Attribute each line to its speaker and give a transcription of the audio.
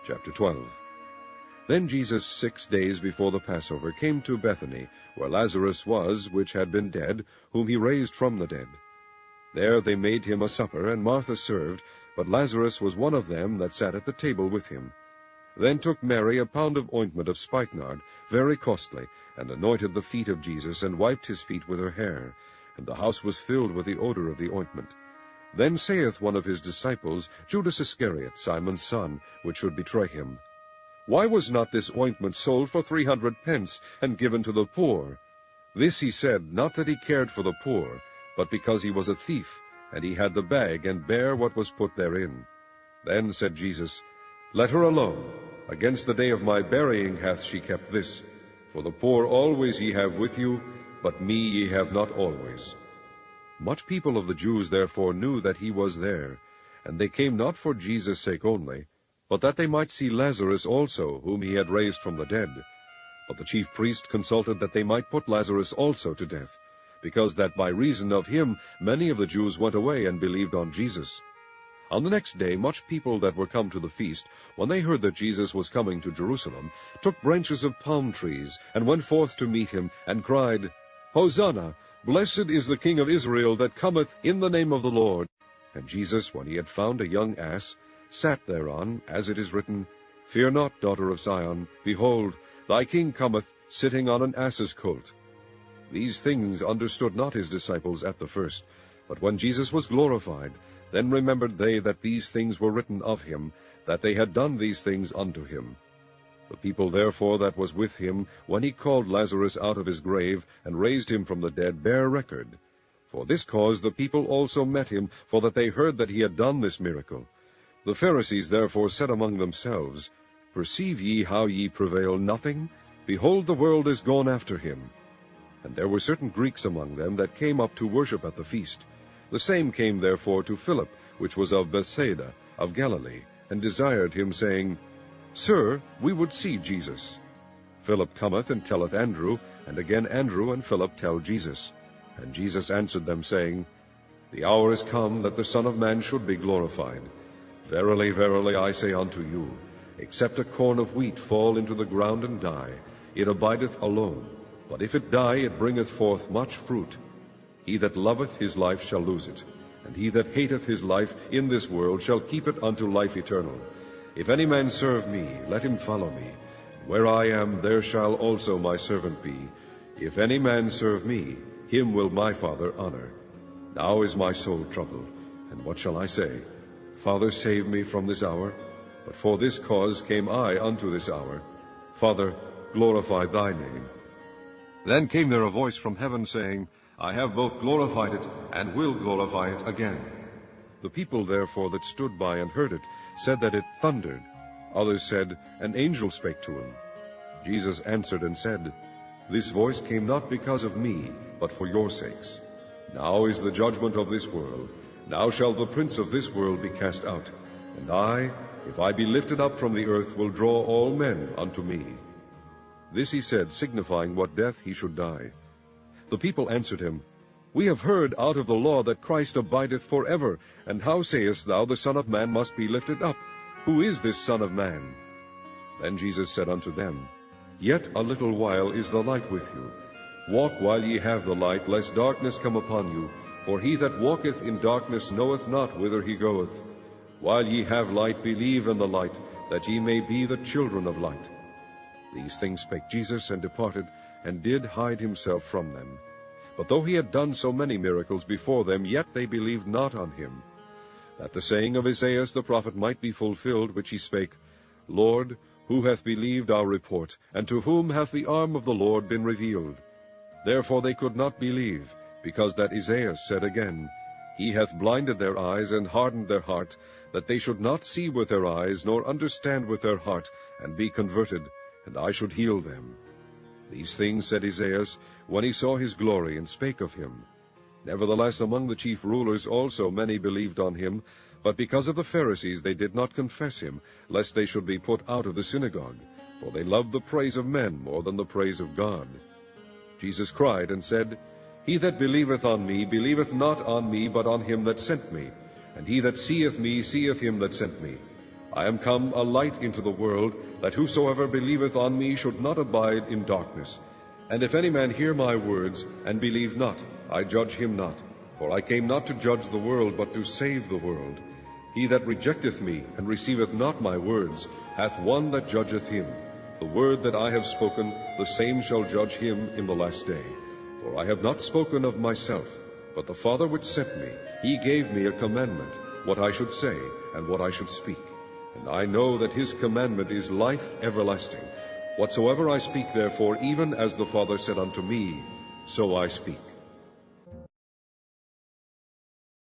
Speaker 1: Chapter 12. Then Jesus 6 days before the Passover came to Bethany, where Lazarus was, which had been dead, whom he raised from the dead. There they made him a supper, and Martha served, but Lazarus was one of them that sat at the table with him. Then took Mary a pound of ointment of spikenard, very costly, and anointed the feet of Jesus, and wiped his feet with her hair. And the house was filled with the odor of the ointment. Then saith one of his disciples, Judas Iscariot, Simon's son, which should betray him, Why was not this ointment sold for 300 pence, and given to the poor? This he said, not that he cared for the poor, but because he was a thief, and he had the bag, and bare what was put therein. Then said Jesus, Let her alone. Against the day of my burying hath she kept this. For the poor always ye have with you, but me ye have not always. Much people of the Jews therefore knew that he was there, and they came not for Jesus' sake only, but that they might see Lazarus also, whom he had raised from the dead. But the chief priests consulted that they might put Lazarus also to death, because that by reason of him many of the Jews went away and believed on Jesus. On the next day much people that were come to the feast, when they heard that Jesus was coming to Jerusalem, took branches of palm trees, and went forth to meet him, and cried, Hosanna! Blessed is the King of Israel that cometh in the name of the Lord. And Jesus, when he had found a young ass, sat thereon, as it is written, Fear not, daughter of Zion, behold, thy king cometh, sitting on an ass's colt. These things understood not his disciples at the first, but when Jesus was glorified, then remembered they that these things were written of him, that they had done these things unto him. The people therefore that was with him, when he called Lazarus out of his grave, and raised him from the dead, bear record. For this cause the people also met him, for that they heard that he had done this miracle. The Pharisees therefore said among themselves, Perceive ye how ye prevail nothing? Behold, the world is gone after him. And there were certain Greeks among them that came up to worship at the feast. The same came therefore to Philip, which was of Bethsaida, of Galilee, and desired him, saying, Sir, we would see Jesus. Philip cometh and telleth Andrew, and again Andrew and Philip tell Jesus. And Jesus answered them, saying, The hour is come that the Son of Man should be glorified. Verily, verily, I say unto you, except a corn of wheat fall into the ground and die, it abideth alone. But if it die, it bringeth forth much fruit. He that loveth his life shall lose it, and he that hateth his life in this world shall keep it unto life eternal. If any man serve me, let him follow me. Where I am, there shall also my servant be. If any man serve me, him will my Father honor. Now is my soul troubled, and what shall I say? Father, save me from this hour. But for this cause came I unto this hour. Father, glorify thy name. Then came there a voice from heaven, saying, I have both glorified it, and will glorify it again. The people therefore that stood by and heard it said that it thundered. Others said, An angel spake to him. Jesus answered and said, This voice came not because of me, but for your sakes. Now is the judgment of this world. Now shall the prince of this world be cast out. And I, if I be lifted up from the earth, will draw all men unto me. This he said, signifying what death he should die. The people answered him, We have heard out of the law that Christ abideth forever, and how sayest thou, the Son of Man must be lifted up? Who is this Son of Man? Then Jesus said unto them, Yet a little while is the light with you. Walk while ye have the light, lest darkness come upon you. For he that walketh in darkness knoweth not whither he goeth. While ye have light, believe in the light, that ye may be the children of light. These things spake Jesus, and departed, and did hide himself from them. But though he had done so many miracles before them, yet they believed not on him. That the saying of Isaiah the prophet might be fulfilled, which he spake, Lord, who hath believed our report, and to whom hath the arm of the Lord been revealed? Therefore they could not believe, because that Isaiah said again, He hath blinded their eyes, and hardened their heart, that they should not see with their eyes, nor understand with their heart, and be converted, and I should heal them. These things said Isaiah, when he saw his glory, and spake of him. Nevertheless among the chief rulers also many believed on him, but because of the Pharisees they did not confess him, lest they should be put out of the synagogue, for they loved the praise of men more than the praise of God. Jesus cried and said, He that believeth on me believeth not on me, but on him that sent me. And he that seeth me seeth him that sent me. I am come a light into the world, that whosoever believeth on me should not abide in darkness. And if any man hear my words, and believe not, I judge him not. For I came not to judge the world, but to save the world. He that rejecteth me, and receiveth not my words, hath one that judgeth him. The word that I have spoken, the same shall judge him in the last day. For I have not spoken of myself, but the Father which sent me, he gave me a commandment, what I should say, and what I should speak. And I know that his commandment is life everlasting. Whatsoever I speak therefore, even as the Father said unto me, so I speak.